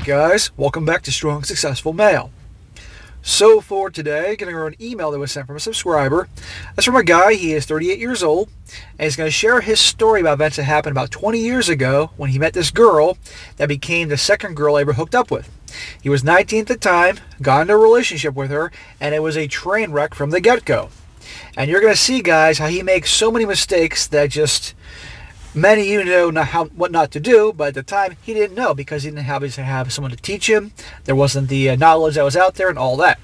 Alright guys, welcome back to Strong Successful Male. So for today, going to go an email that was sent from a subscriber. That's from a guy. He is 38 years old, and he's going to share his story about events that happened about 20 years ago when he met this girl that became the second girl I ever hooked up with. He was 19 at the time, got into a relationship with her, and it was a train wreck from the get-go. And you're going to see, guys, how he makes so many mistakes that just... many of you know what not to do, but at the time he didn't know because he didn't have someone to teach him. There wasn't the knowledge that was out there and all that.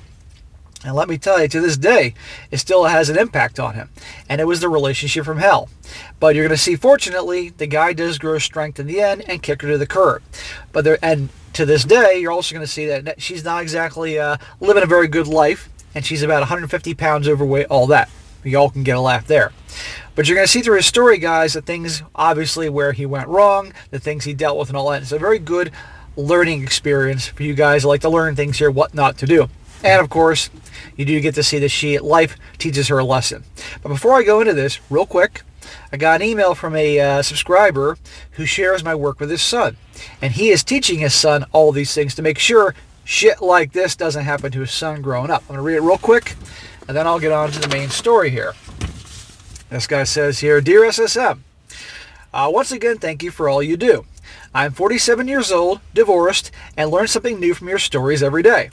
And let me tell you, to this day, it still has an impact on him. And it was the relationship from hell. But you're going to see, fortunately, the guy does grow strength in the end and kick her to the curb. And to this day, you're also going to see that she's not exactly living a very good life, and she's about 150 pounds overweight, all that. Y'all can get a laugh there. But you're going to see through his story, guys, the things, obviously, where he went wrong, the things he dealt with and all that. It's a very good learning experience for you guys who like to learn things here, what not to do. And, of course, you do get to see that life teaches her a lesson. But before I go into this, real quick, I got an email from a subscriber who shares my work with his son. And he is teaching his son all these things to make sure shit like this doesn't happen to his son growing up. I'm going to read it real quick, and then I'll get on to the main story here. This guy says here, Dear SSM, once again, thank you for all you do. I'm 47 years old, divorced, and learn something new from your stories every day.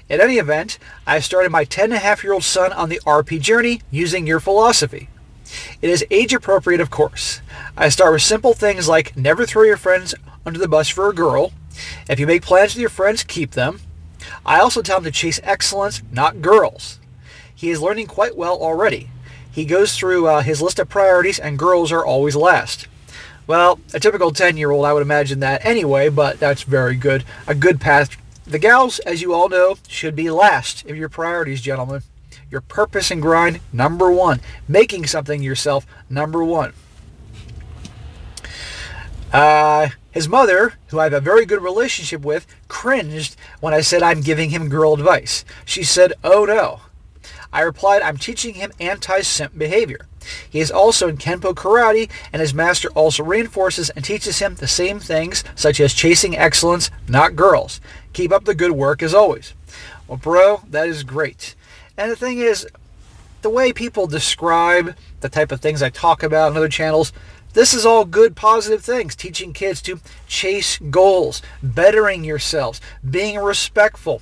In any event, I started my 10-and-a-half-year-old son on the RP journey using your philosophy. It is age appropriate, of course. I start with simple things like never throw your friends under the bus for a girl. If you make plans with your friends, keep them. I also tell him to chase excellence, not girls. He is learning quite well already. He goes through his list of priorities, and girls are always last. Well, a typical 10-year-old, I would imagine that anyway, but that's very good. A good path. The gals, as you all know, should be last of your priorities, gentlemen. Your purpose and grind, number one. Making something yourself, number one. His mother, who I have a very good relationship with, cringed when I said I'm giving him girl advice. She said, oh no. I replied, I'm teaching him anti-simp behavior. He is also in Canva karate, and his master also reinforces and teaches him the same things, such as chasing excellence, not girls. Keep up the good work as always. Well, bro, that is great. And the thing is, the way people describe the type of things I talk about on other channels, this is all good, positive things. Teaching kids to chase goals, bettering yourselves, being respectful.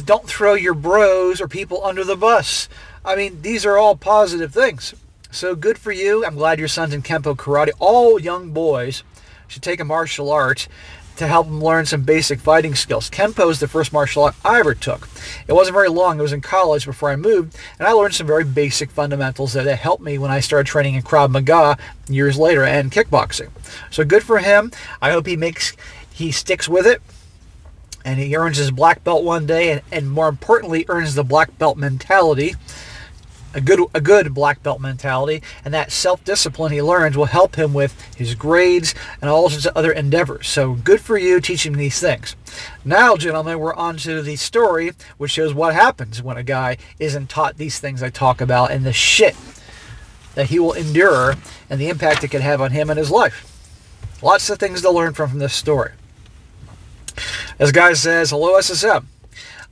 Don't throw your bros or people under the bus. I mean, these are all positive things. So good for you. I'm glad your son's in Kempo karate. All young boys should take a martial art to help them learn some basic fighting skills. Kempo is the first martial art I ever took. It wasn't very long. It was in college before I moved, and I learned some very basic fundamentals that helped me when I started training in Krav Maga years later and kickboxing. So good for him. I hope he sticks with it, and he earns his black belt one day, and more importantly, earns the black belt mentality. A good black belt mentality, and that self-discipline he learns will help him with his grades and all sorts of other endeavors. So good for you teaching him these things. Now, gentlemen, we're on to the story, which shows what happens when a guy isn't taught these things I talk about and the shit that he will endure and the impact it can have on him and his life. Lots of things to learn from this story. This guy says, hello, SSM.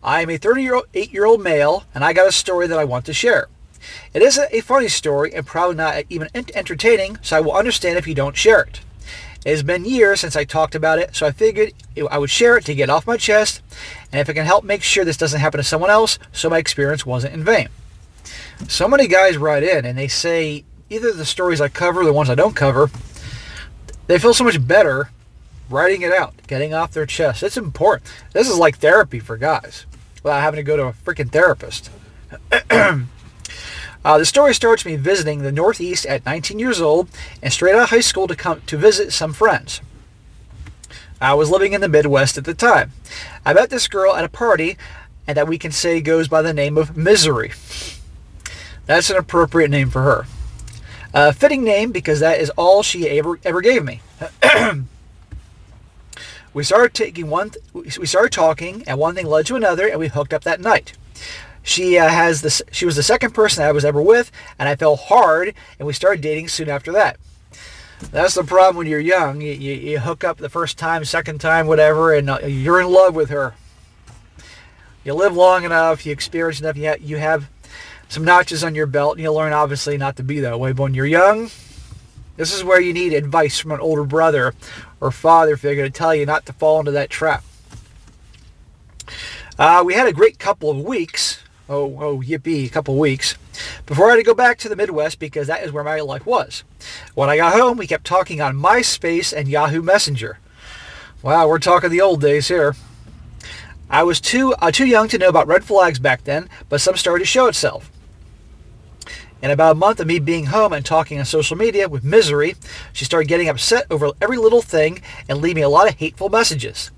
I am a 38-year-old male, and I got a story that I want to share. It isn't a funny story and probably not even entertaining, so I will understand if you don't share it. It has been years since I talked about it, so I figured I would share it to get off my chest, and if it can help make sure this doesn't happen to someone else, so my experience wasn't in vain. So many guys write in and they say either the stories I cover or the ones I don't cover, they feel so much better writing it out, getting off their chest. It's important. This is like therapy for guys without having to go to a freaking therapist. The story starts me visiting the Northeast at 19 years old and straight out of high school to come to visit some friends. I was living in the Midwest at the time. I met this girl at a party, and that we can say goes by the name of Misery. That's an appropriate name for her. A fitting name because that is all she ever gave me. We started talking, and one thing led to another, and we hooked up that night. She was the second person I was ever with, and I fell hard, and we started dating soon after that. That's the problem when you're young. You hook up the first time, second time, whatever, and you're in love with her. You live long enough, you experience enough, you have some notches on your belt, and you learn, obviously, not to be that way. But when you're young, this is where you need advice from an older brother or father figure to tell you not to fall into that trap. We had a great couple of weeks. Oh, yippee, a couple of weeks. Before I had to go back to the Midwest because that is where my life was. When I got home, we kept talking on MySpace and Yahoo Messenger. Wow, we're talking the old days here. I was too young to know about red flags back then, but some started to show itself. In about a month of me being home and talking on social media with Misery, she started getting upset over every little thing and leaving a lot of hateful messages.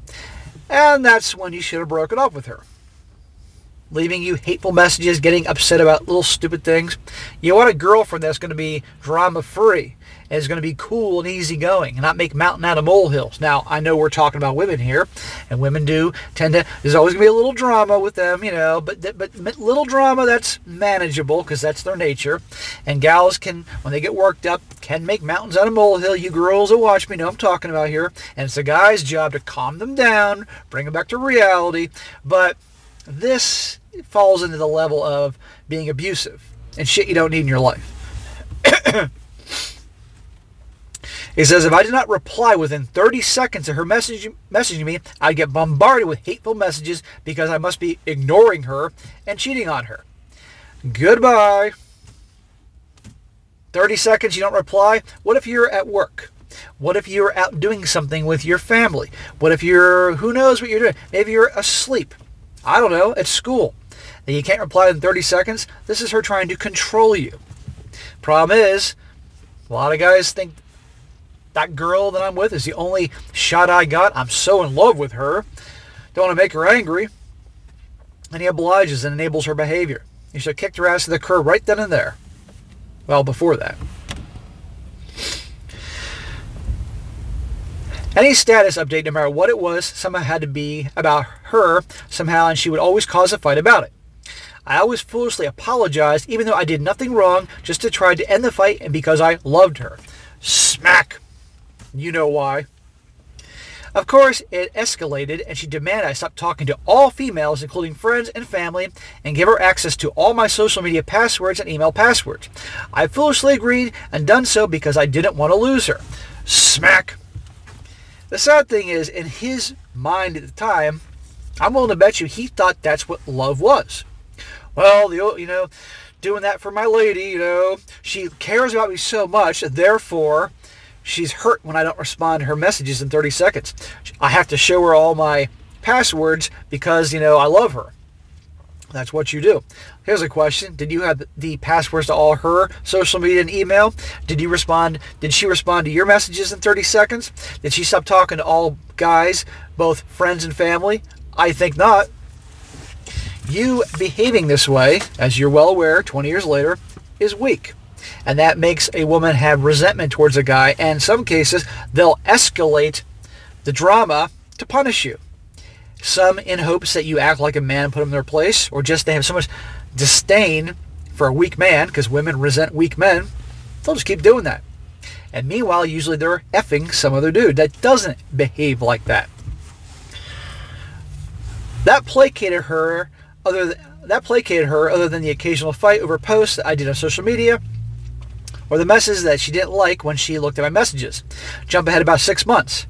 And that's when you should have broken up with her. Leaving you hateful messages, getting upset about little stupid things. You want a girlfriend that's going to be drama-free and is going to be cool and easygoing and not make mountain out of molehills. Now, I know we're talking about women here, and women do tend to, there's always going to be a little drama with them, you know, but little drama that's manageable because that's their nature. And gals can, when they get worked up, can make mountains out of molehill. You girls that watch me know I'm talking about here. And it's a guy's job to calm them down, bring them back to reality. But this falls into the level of being abusive and shit you don't need in your life. He says, if I did not reply within 30 seconds of her messaging me, I'd get bombarded with hateful messages because I must be ignoring her and cheating on her. Goodbye. 30 seconds, you don't reply? What if you're at work? What if you're out doing something with your family? What if you're, who knows what you're doing? Maybe you're asleep. I don't know, at school. And you can't reply in 30 seconds? This is her trying to control you. Problem is, a lot of guys think that girl that I'm with is the only shot I got. I'm so in love with her. Don't want to make her angry. And he obliges and enables her behavior. He should have kicked her ass to the curb right then and there. Well, before that. Any status update, no matter what it was, somehow had to be about her somehow, and she would always cause a fight about it. I always foolishly apologized, even though I did nothing wrong, just to try to end the fight and because I loved her. Smack! You know why. Of course, it escalated, and she demanded I stop talking to all females, including friends and family, and give her access to all my social media passwords and email passwords. I foolishly agreed and done so because I didn't want to lose her. Smack! The sad thing is, in his mind at the time, I'm willing to bet you he thought that's what love was. Well, you know, doing that for my lady, you know, she cares about me so much, therefore she's hurt when I don't respond to her messages in 30 seconds. I have to show her all my passwords because, you know, I love her. That's what you do. Here's a question. Did you have the passwords to all her social media and email? Did you respond? Did she respond to your messages in 30 seconds? Did she stop talking to all guys, both friends and family? I think not. You behaving this way, as you're well aware, 20 years later, is weak. And that makes a woman have resentment towards a guy. And in some cases, they'll escalate the drama to punish you. Some in hopes that you act like a man and put them in their place, or just they have so much disdain for a weak man, because women resent weak men, they'll just keep doing that. And meanwhile, usually they're effing some other dude that doesn't behave like that. That placated her, other than the occasional fight over posts that I did on social media, or the messages that she didn't like when she looked at my messages. Jump ahead about 6 months.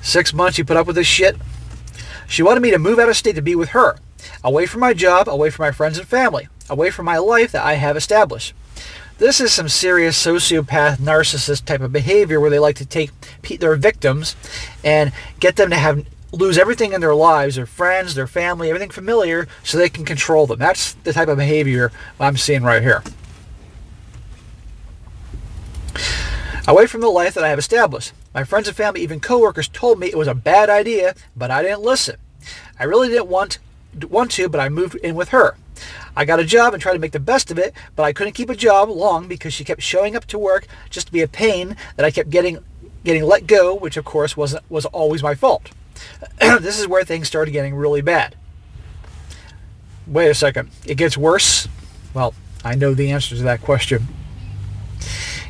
6 months you put up with this shit? She wanted me to move out of state to be with her, away from my job, away from my friends and family, away from my life that I have established. This is some serious sociopath, narcissist type of behavior where they like to take their victims and get them to lose everything in their lives, their friends, their family, everything familiar, so they can control them. That's the type of behavior I'm seeing right here. Away from the life that I have established. My friends and family, even coworkers, told me it was a bad idea, but I didn't listen. I really didn't want to, but I moved in with her. I got a job and tried to make the best of it, but I couldn't keep a job long because she kept showing up to work just to be a pain that I kept getting let go, which of course was always my fault. This is where things started getting really bad. Wait a second. It gets worse? Well, I know the answer to that question.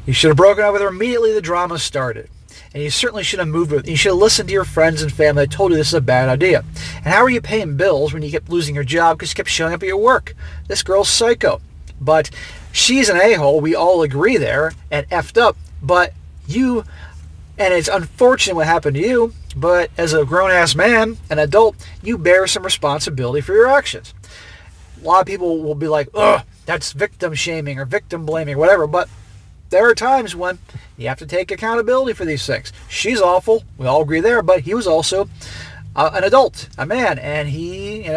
You should have broken up with her immediately the drama started. And you certainly should have moved with. You should have listened to your friends and family that told you this is a bad idea. And how are you paying bills when you kept losing your job because you kept showing up at your work? This girl's psycho. But she's an a-hole. We all agree there, and effed up. But you, and it's unfortunate what happened to you, but as a grown-ass man, an adult, you bear some responsibility for your actions. A lot of people will be like, ugh, that's victim shaming or victim blaming, whatever. But there are times when you have to take accountability for these things. She's awful. We all agree there. But he was also an adult, a man. And he,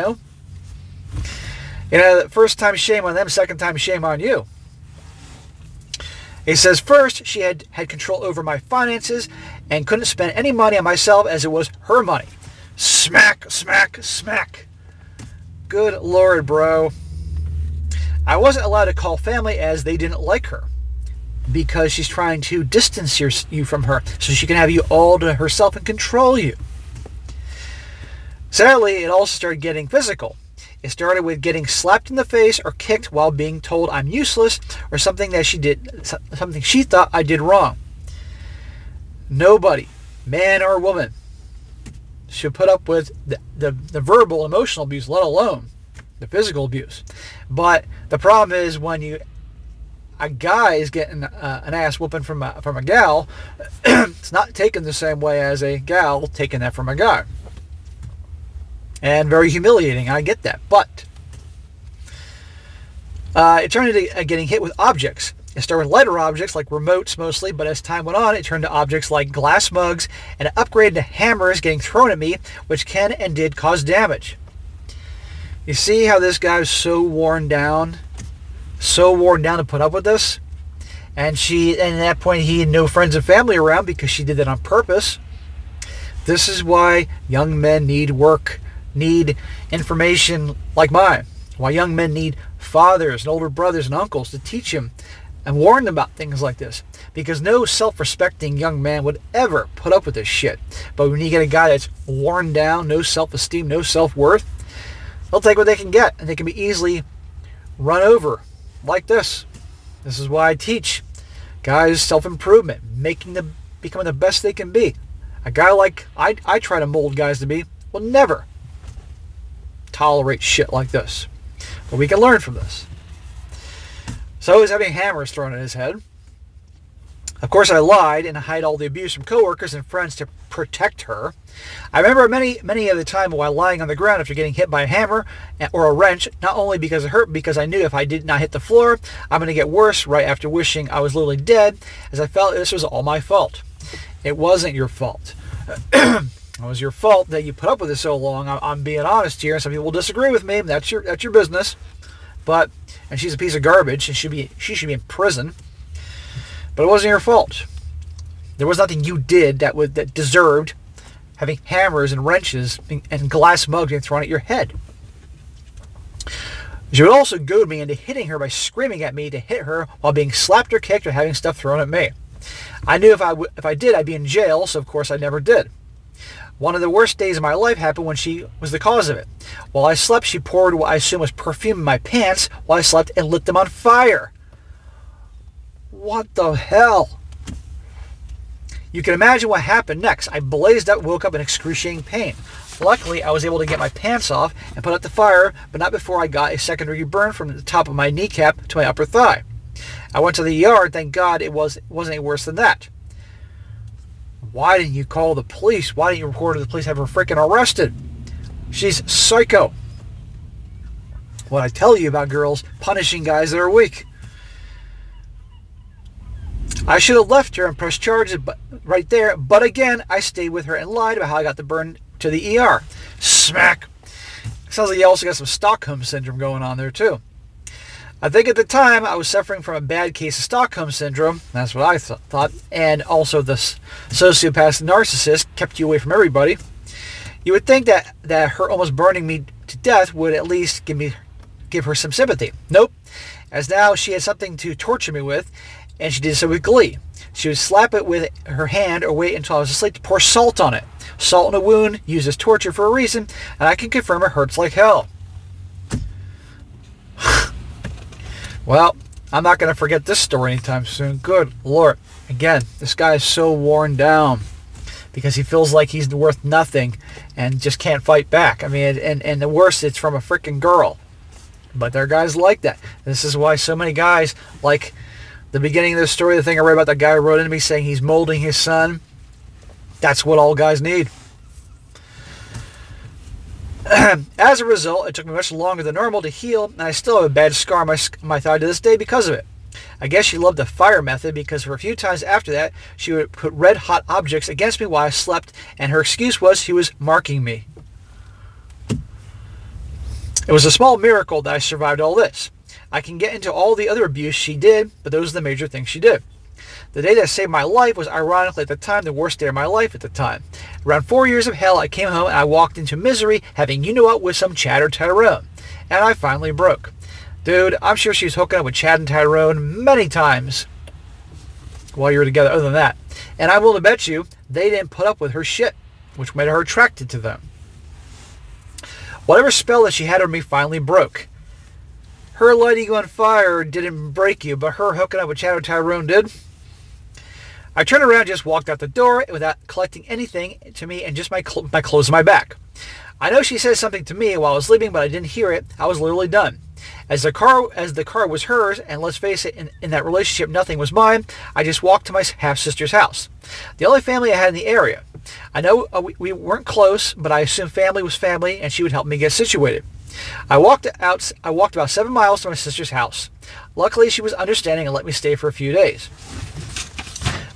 first time shame on them, second time shame on you. He says, first, she had control over my finances and couldn't spend any money on myself as it was her money. Smack, smack, smack. Good Lord, bro. I wasn't allowed to call family as they didn't like her because she's trying to distance you from her so she can have you all to herself and control you. Sadly, it also started getting physical. It started with getting slapped in the face or kicked while being told I'm useless or something that something she thought I did wrong. Nobody, man or woman, should put up with the verbal, emotional abuse, let alone the physical abuse. But the problem is when a guy is getting an ass whooping from a gal, it's not taken the same way as a gal taking that from a guy. And very humiliating, I get that. But it turned into getting hit with objects. It started with lighter objects like remotes mostly, but as time went on, it turned to objects like glass mugs and it upgraded to hammers getting thrown at me, which can and did cause damage. You see how this guy was so worn down to put up with this? And at that point, he had no friends and family around because she did that on purpose. This is why young men need work, need information like mine. Why young men need fathers and older brothers and uncles to teach them and warn them about things like this. Because no self-respecting young man would ever put up with this shit. But when you get a guy that's worn down, no self-esteem, no self-worth, they'll take what they can get, and they can be easily run over like this. This is why I teach guys self-improvement, becoming the best they can be. A guy like I try to mold guys to be will never tolerate shit like this. But we can learn from this. So he's having hammers thrown at his head. Of course, I lied and hid all the abuse from coworkers and friends to protect her. I remember many of the time while lying on the ground after getting hit by a hammer or a wrench, not only because it hurt, because I knew if I did not hit the floor, I'm going to get worse right after wishing I was literally dead, as I felt this was all my fault. It wasn't your fault. It was your fault that you put up with it so long. I'm being honest here. Some people will disagree with me. That's your business. And she's a piece of garbage, and she should be in prison. But it wasn't your fault. There was nothing you did that deserved having hammers and wrenches and glass mugs being thrown at your head. She would also goad me into hitting her by screaming at me to hit her while being slapped or kicked or having stuff thrown at me. I knew if I did, I'd be in jail, so of course I never did. One of the worst days of my life happened when she was the cause of it. While I slept, she poured what I assume was perfume in my pants while I slept and lit them on fire. What the hell? You can imagine what happened next. I blazed out, woke up in excruciating pain. Luckily, I was able to get my pants off and put out the fire, but not before I got a second-degree burn from the top of my kneecap to my upper thigh. I went to the ER, thank God it wasn't any worse than that. Why didn't you call the police? Why didn't you report to the police, have her freaking arrested? She's psycho. What I tell you about girls punishing guys that are weak. I should have left her and pressed charges right there, but again, I stayed with her and lied about how I got the burn to the ER. Smack. Sounds like you also got some Stockholm Syndrome going on there too. I think at the time I was suffering from a bad case of Stockholm Syndrome. That's what I thought. And also the sociopath narcissist kept you away from everybody. You would think that her almost burning me to death would at least give her some sympathy. Nope. As now she had something to torture me with, and she did so with glee. She would slap it with her hand or wait until I was asleep to pour salt on it. Salt in a wound, used as torture for a reason, and I can confirm it hurts like hell. Well, I'm not going to forget this story anytime soon. Good Lord. Again, this guy is so worn down because he feels like he's worth nothing and just can't fight back. I mean, and the worst, it's from a freaking girl. But there are guys like that. This is why so many guys, like the beginning of the story, the thing I read about, that guy who wrote into me saying he's molding his son. That's what all guys need. As a result, it took me much longer than normal to heal, and I still have a bad scar on my thigh to this day because of it. I guess she loved the fire method, because for a few times after that, she would put red-hot objects against me while I slept, and her excuse was she was marking me. It was a small miracle that I survived all this. I can get into all the other abuse she did, but those are the major things she did. The day that saved my life was ironically at the time the worst day of my life at the time. Around 4 years of hell, I came home and I walked into misery having you-know-what with some Chad or Tyrone. And I finally broke. Dude, I'm sure she was hooking up with Chad and Tyrone many times while you were together, other than that. And I'm willing to bet you they didn't put up with her shit, which made her attracted to them. Whatever spell that she had on me finally broke. Her lighting you on fire didn't break you, but her hooking up with Chad or Tyrone did. I turned around and just walked out the door without collecting anything to me and just my clothes on my back. I know she said something to me while I was leaving, but I didn't hear it. I was literally done. As the car was hers, and let's face it, in that relationship nothing was mine, I just walked to my half-sister's house. The only family I had in the area. I know we weren't close, but I assumed family was family, and she would help me get situated. I walked about 7 miles to my sister's house. Luckily, she was understanding and let me stay for a few days.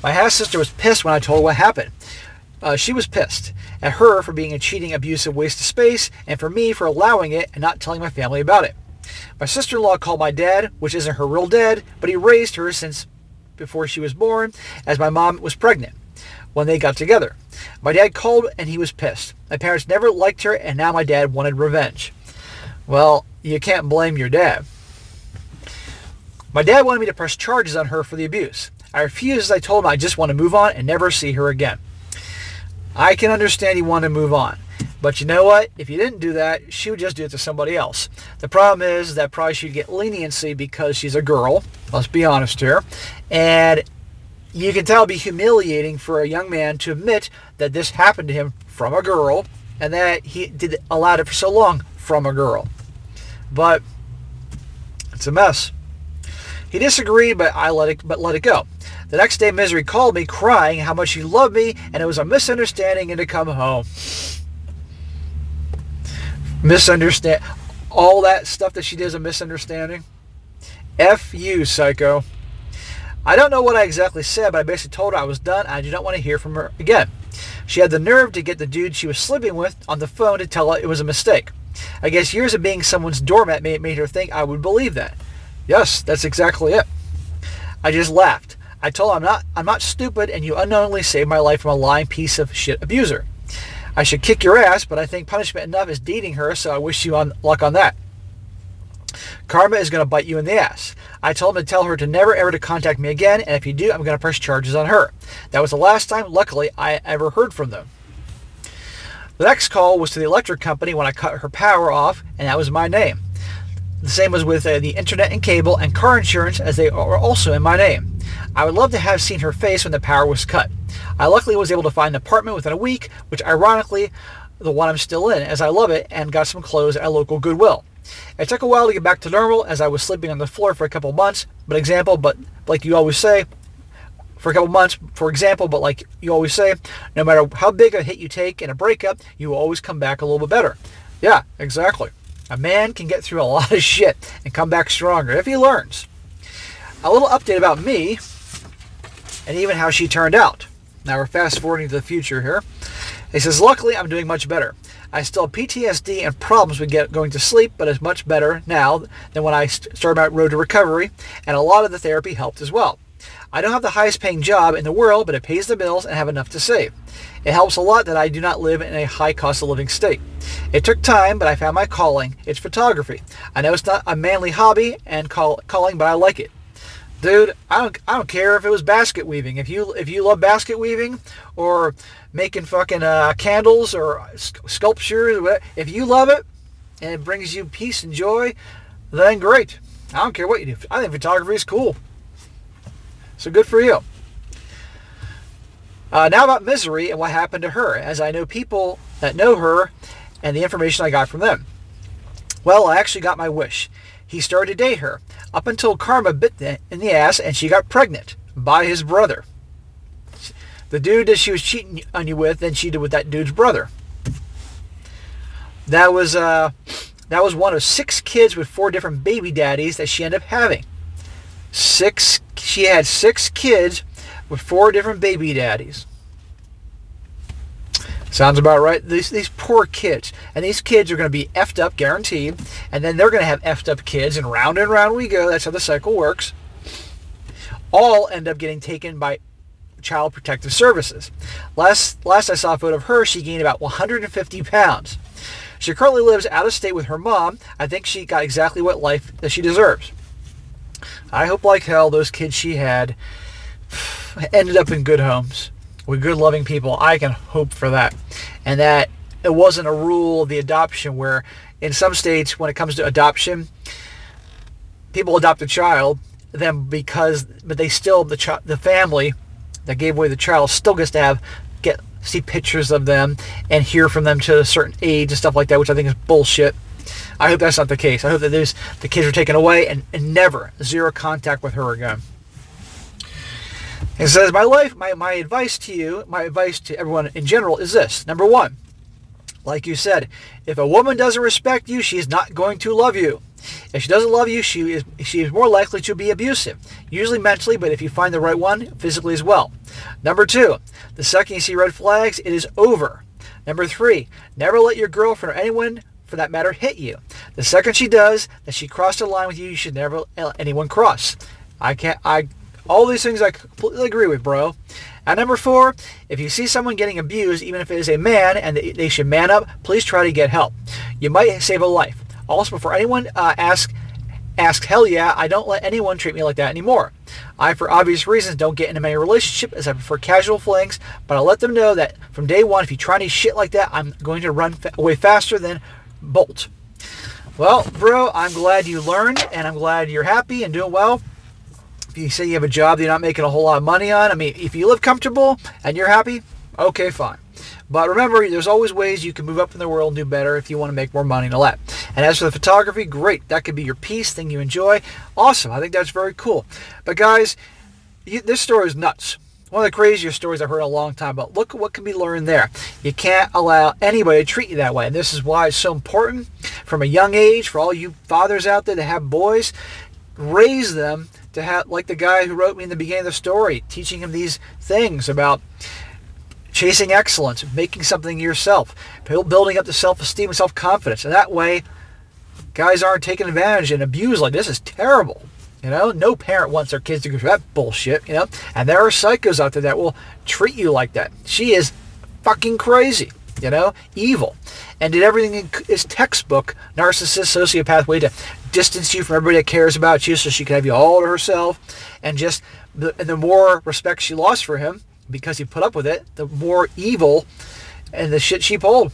My half-sister was pissed when I told her what happened. She was pissed at her for being a cheating, abusive waste of space, and for me for allowing it and not telling my family about it. My sister-in-law called my dad, which isn't her real dad, but he raised her since before she was born, as my mom was pregnant when they got together. My dad called and he was pissed. My parents never liked her, and now my dad wanted revenge. Well, you can't blame your dad. My dad wanted me to press charges on her for the abuse. I refused as I told him I just want to move on and never see her again. I can understand he wanted to move on. But you know what? If you didn't do that, she would just do it to somebody else. The problem is that probably she'd get leniency because she's a girl. Let's be honest here. And you can tell it'd be humiliating for a young man to admit that this happened to him from a girl and that he allowed it for so long from a girl. But it's a mess. He disagreed, but I let it go. The next day, Misery called me crying how much she loved me, and it was a misunderstanding and to come home. Misunderstand. All that stuff that she did is a misunderstanding. F you, psycho. I don't know what I exactly said, but I basically told her I was done and I do not want to hear from her again. She had the nerve to get the dude she was sleeping with on the phone to tell her it was a mistake. I guess years of being someone's doormat made her think I would believe that. Yes, that's exactly it. I just laughed. I told her I'm not stupid, and you unknowingly saved my life from a lying piece of shit abuser. I should kick your ass, but I think punishment enough is dating her, so I wish you luck on that. Karma is going to bite you in the ass. I told him to tell her to never ever to contact me again, and if you do, I'm going to press charges on her. That was the last time, luckily, I ever heard from them. The next call was to the electric company when I cut her power off, and that was my name. The same was with the internet and cable and car insurance, as they are also in my name. I would love to have seen her face when the power was cut. I luckily was able to find an apartment within a week, which ironically, the one I'm still in, as I love it, and got some clothes at a local Goodwill. It took a while to get back to normal, as I was sleeping on the floor for a couple months, but like you always say, for a couple months, for example, but like you always say, no matter how big a hit you take in a breakup, you will always come back a little bit better. Yeah, exactly. A man can get through a lot of shit and come back stronger if he learns. A little update about me and even how she turned out. Now we're fast forwarding to the future here. He says, luckily I'm doing much better. I still have PTSD and problems with going to sleep, but it's much better now than when I started my road to recovery, and a lot of the therapy helped as well. I don't have the highest paying job in the world, but it pays the bills and I have enough to save. It helps a lot that I do not live in a high cost of living state. It took time, but I found my calling. It's photography. I know it's not a manly hobby and calling, but I like it. Dude, I don't care if it was basket weaving. If you love basket weaving or making fucking candles or sculptures, or whatever, if you love it and it brings you peace and joy, then great. I don't care what you do. I think photography is cool. So good for you. Now about Misery and what happened to her, as I know people that know her and the information I got from them. Well, I actually got my wish. He started to date her, up until Karma bit in the ass and she got pregnant by his brother. The dude that she was cheating on you with, then cheated with that dude's brother. That was one of 6 kids with 4 different baby daddies that she ended up having. She had 6 kids with 4 different baby daddies. Sounds about right. These poor kids. And these kids are going to be effed up, guaranteed. And then they're going to have effed up kids, and round we go. That's how the cycle works. All end up getting taken by Child Protective Services. Last I saw a photo of her, she gained about 150 pounds. She currently lives out of state with her mom. I think she got exactly what life that she deserves. I hope like hell those kids she had ended up in good homes with good loving people. I can hope for that. And that it wasn't a rule of the adoption where in some states when it comes to adoption, people adopt a child, then but they still, the family that gave away the child still gets to see pictures of them and hear from them to a certain age and stuff like that, which I think is bullshit. I hope that's not the case. I hope that the kids are taken away and never, zero contact with her again. It says, my advice to you, my advice to everyone in general is this. Number 1, like you said, if a woman doesn't respect you, she's not going to love you. If she doesn't love you, she is more likely to be abusive, usually mentally, but if you find the right one, physically as well. Number 2, the second you see red flags, it is over. Number 3, never let your girlfriend or anyone, for that matter, hit you. The second she does, that she crossed a line with you, you should never let anyone cross. All these things I completely agree with, bro. And number 4, if you see someone getting abused, even if it is a man and they should man up, please try to get help. You might save a life. Also, before anyone asks, hell yeah, I don't let anyone treat me like that anymore. I, for obvious reasons, don't get into many relationships as I prefer casual flings, but I'll let them know that from day one, if you try any shit like that, I'm going to run away faster than bolt. Well, bro, I'm glad you learned, and I'm glad you're happy and doing well. If you say you have a job that you're not making a whole lot of money on, I mean, if you live comfortable and you're happy, okay, fine. But remember, there's always ways you can move up in the world and do better if you want to make more money and all that. And as for the photography, great. That could be your piece, thing you enjoy. Awesome. I think that's very cool. But guys, this story is nuts. One of the craziest stories I've heard in a long time, but look at what can be learned there. You can't allow anybody to treat you that way. And this is why it's so important from a young age for all you fathers out there to have boys, raise them to have, like the guy who wrote me in the beginning of the story, teaching him these things about chasing excellence, making something yourself, building up the self-esteem and self-confidence. And that way, guys aren't taken advantage and abused like this. Is terrible. You know, no parent wants their kids to go through that bullshit, you know. And there are psychos out there that will treat you like that. She is fucking crazy, you know, evil. And did everything in his textbook, narcissist, sociopath way to distance you from everybody that cares about you so she could have you all to herself. And just the more respect she lost for him, because he put up with it, the more evil and the shit she pulled.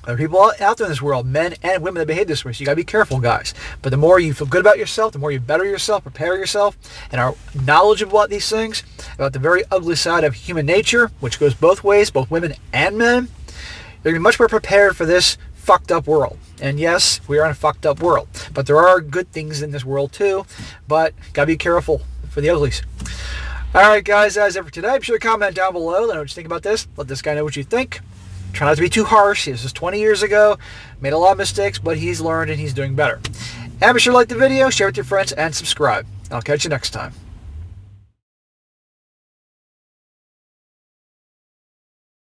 There are people out there in this world, men and women, that behave this way, so you got to be careful, guys. But the more you feel good about yourself, the more you better yourself, prepare yourself, and are knowledgeable about these things, about the very ugly side of human nature, which goes both ways, both women and men, you're going to be much more prepared for this fucked up world. And yes, we are in a fucked up world. But there are good things in this world too, but got to be careful for the uglies. Alright guys, that's it for today. Be sure to comment down below. Let me know what you think about this. Let this guy know what you think. Try not to be too harsh. This was 20 years ago. Made a lot of mistakes, but he's learned and he's doing better. And be sure to like the video, share it with your friends, and subscribe. I'll catch you next time.